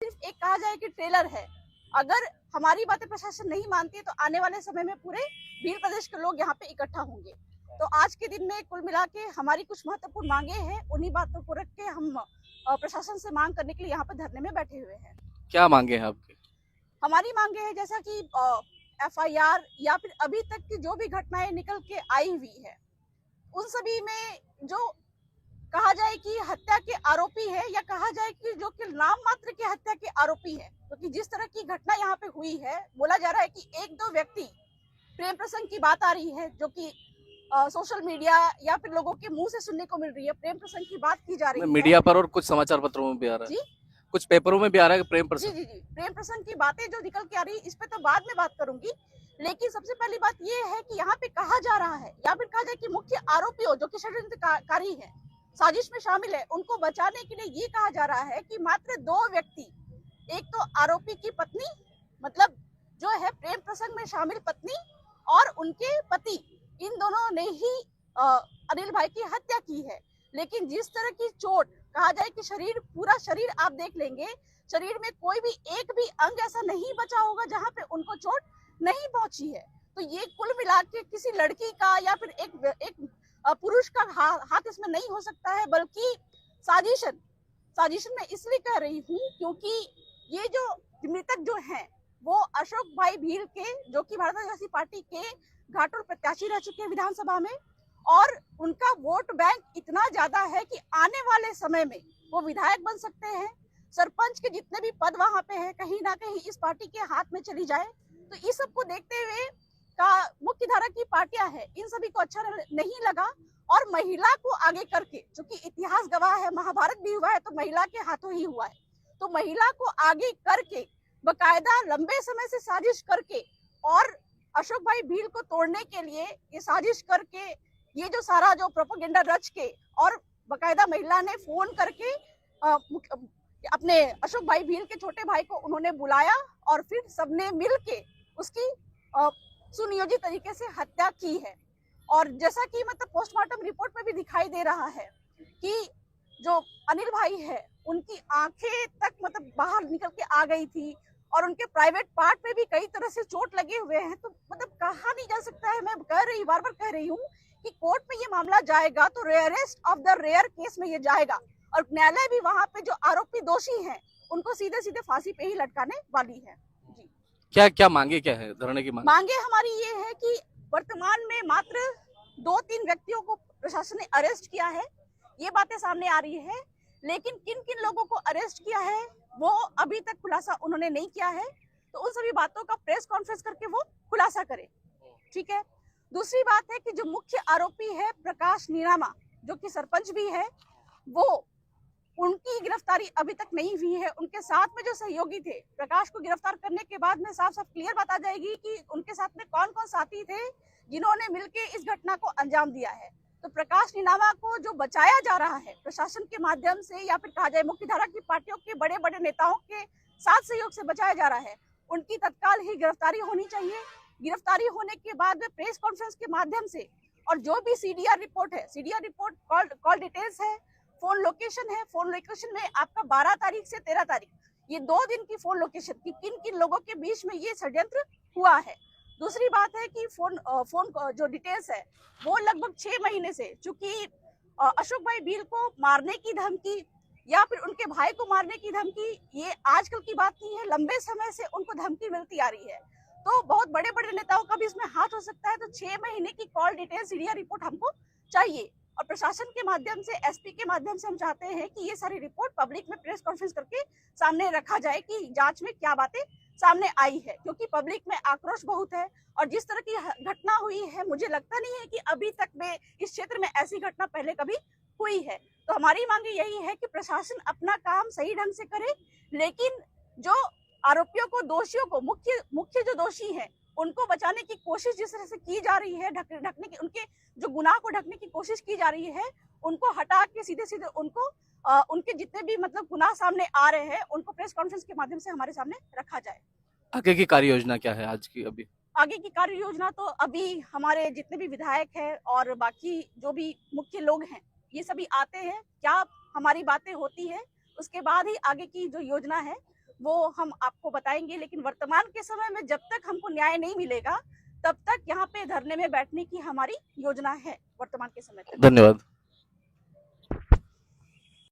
सिर्फ एक कहा जाए कि ट्रेलर है। अगर हमारी बातें प्रशासन नहीं मानती है तो आने वाले समय में पूरे भील प्रदेश के लोग यहाँ पे इकट्ठा होंगे। तो आज के दिन में कुल मिला के हमारी कुछ महत्वपूर्ण मांगे हैं, उन्हीं बातों को रख के हम प्रशासन से मांग करने के लिए यहाँ पे धरने में बैठे हुए हैं। क्या मांगे हैं आपके? हमारी मांगे है जैसा कि FIR या फिर अभी तक की जो भी घटनाएं निकल के आई हुई है, उन सभी में जो कहा जाए कि हत्या के आरोपी है या कहा जाए कि जो कि नाम मात्र के हत्या के आरोपी है, क्योंकि जिस तरह की घटना यहाँ पे हुई है, बोला जा रहा है कि एक दो व्यक्ति, प्रेम प्रसंग की बात आ रही है जो कि सोशल मीडिया या फिर लोगों के मुंह से सुनने को मिल रही है, प्रेम प्रसंग की बात की जा रही है मीडिया पर और कुछ समाचार पत्रों में भी आ रहा है जी, कुछ पेपरों में भी आ रहा है कि प्रेम जी प्रसंग। जी जी प्रेम प्रसंग की बातें जो निकल के आ रही है, इस पे तो बाद में बात करूंगी। लेकिन सबसे पहली बात ये है कि यहाँ पे कहा जा रहा है या फिर कहा जाए कि मुख्य आरोपियों जो कि षड्यंत्रकारी है, साजिश में शामिल है, उनको बचाने के लिए ये कहा जा रहा है कि मात्र दो व्यक्ति, एक तो आरोपी की पत्नी, मतलब जो है प्रेम प्रसंग में शामिल पत्नी, और उनके पति, इन दोनों ने ही अनिल भाई की हत्या की है। लेकिन जिस तरह की चोट, कहा जाए कि शरीर, पूरा शरीर आप देख लेंगे, शरीर में कोई भी एक भी अंग ऐसा नहीं बचा होगा जहां पे उनको चोट नहीं पहुंची है। तो ये कुल मिला के किसी लड़की का या फिर एक पुरुष का हाथ इसमें नहीं हो सकता है, बल्कि साजिशन मैं इसलिए कह रही हूँ क्योंकि ये जो मृतक जो हैं वो अशोक भाई भील के, जो कि भारतीय जनता पार्टी के घाटोल प्रत्याशी रह चुके हैं विधानसभा में, और उनका वोट बैंक इतना ज्यादा है कि आने वाले समय में वो विधायक बन सकते हैं। सरपंच के जितने भी पद वहां पे हैं, कहीं ना कहीं इस पार्टी के हाथ में चली जाए। तो इस सबको देखते हुए का मुख्य धारा की पार्टियां हैं, इन सभी को अच्छा नहीं लगा, और महिला को आगे करके, क्योंकि इतिहास गवाह है, महाभारत भी हुआ है तो महिला के हाथों ही हुआ है, तो महिला को आगे करके बकायदा लंबे समय से साजिश करके और अशोक भाई भील को तोड़ने के लिए ये साजिश करके, ये जो सारा जो प्रोपेगेंडा रच के, और बकायदा महिला ने फोन करके अपने अशोक भाई भील के छोटे भाई को उन्होंने बुलाया और फिर सबने मिल के उसकी सुनियोजित तरीके से हत्या की है। और जैसा कि मतलब पोस्टमार्टम रिपोर्ट में भी दिखाई दे रहा है कि जो अनिल भाई है उनकी आंखें तक मतलब बाहर निकल के आ गई थी, और उनके प्राइवेट पार्ट पे भी कई तरह से चोट लगे हुए हैं। तो मतलब कहा नहीं जा सकता है, मैं बार बार कह रही हूँ कि कोर्ट में ये मामला जाएगा तो rarest of the rare case में ये जाएगा, और न्यायालय भी वहां पे जो आरोपी दोषी हैं उनको सीधे सीधे फांसी पे ही लटकाने वाली है। जी, क्या क्या मांगे, क्या है धरने की मांगे हमारी ये है कि वर्तमान में मात्र 2-3 व्यक्तियों को प्रशासन ने अरेस्ट किया है, ये बातें सामने आ रही है, लेकिन किन किन लोगों को अरेस्ट किया है वो अभी तक खुलासा उन्होंने नहीं किया है। तो उन सभी बातों का प्रेस कॉन्फ्रेंस करके वो खुलासा करे, ठीक है। दूसरी बात है कि जो मुख्य आरोपी है प्रकाश नीनामा, जो कि सरपंच भी है, वो उनकी गिरफ्तारी अभी तक नहीं हुई है। उनके साथ में जो सहयोगी थे, प्रकाश को गिरफ्तार करने के बाद में साफ साफ क्लियर बात आ जाएगी कि उनके साथ में कौन कौन साथी थे जिन्होंने मिलकर इस घटना को अंजाम दिया है। तो प्रकाश नीनामा को जो बचाया जा रहा है प्रशासन के माध्यम से, या फिर कहा जाए मुख्य धारा की पार्टियों के बड़े बड़े नेताओं के साथ सहयोग से बचाया जा रहा है, उनकी तत्काल ही गिरफ्तारी होनी चाहिए। गिरफ्तारी होने के बाद में प्रेस कॉन्फ्रेंस के माध्यम से, और जो भी CDR रिपोर्ट है, CDR रिपोर्ट कॉल डिटेल्स है, फोन लोकेशन है, फोन लोकेशन में आपका 12 तारीख से 13 तारीख, ये 2 दिन की फोन लोकेशन की किन किन लोगों के बीच में ये षड्यंत्र हुआ है। दूसरी बात है कि फोन जो डिटेल्स है वो लगभग 6 महीने से, चूंकि अशोक भाई भील को मारने की धमकी या फिर उनके भाई को मारने की धमकी ये आजकल की बात नहीं है, लंबे समय से उनको धमकी मिलती आ रही है। तो बहुत बड़े बड़े नेताओं का भी इसमें हाथ हो सकता है। तो 6 महीने की कॉल डिटेल CDR रिपोर्ट हमको चाहिए, और प्रशासन के माध्यम से, SP के माध्यम से हम चाहते हैं कि ये सारी रिपोर्ट पब्लिक में प्रेस कॉन्फ्रेंस करके सामने रखा जाए कि जांच में क्या बातें सामने आई है, क्योंकि पब्लिक में आक्रोश बहुत है। और जिस तरह की घटना हुई है, मुझे लगता नहीं है कि अभी तक में इस क्षेत्र में ऐसी घटना पहले कभी हुई है। तो हमारी मांग यही है कि प्रशासन अपना काम सही ढंग से करे, लेकिन जो आरोपियों को, दोषियों को, मुख्य जो दोषी हैं उनको बचाने की कोशिश जिस तरह से की जा रही है, ढकने की, उनके जो गुनाह को ढकने की कोशिश की जा रही है, उनको हटा के सीधे सीधे उनको उनके जितने भी मतलब गुनाह सामने आ रहे हैं उनको प्रेस कॉन्फ्रेंस के माध्यम से हमारे सामने रखा जाए। आगे की कार्य योजना क्या है आज की? अभी आगे की कार्य योजना तो अभी हमारे जितने भी विधायक हैं और बाकी जो भी मुख्य लोग हैं ये सभी आते हैं, क्या हमारी बातें होती है, उसके बाद ही आगे की जो योजना है वो हम आपको बताएंगे, लेकिन वर्तमान के समय में जब तक हमको न्याय नहीं मिलेगा तब तक यहाँ पे धरने में बैठने की हमारी योजना है वर्तमान के समय तक। धन्यवाद।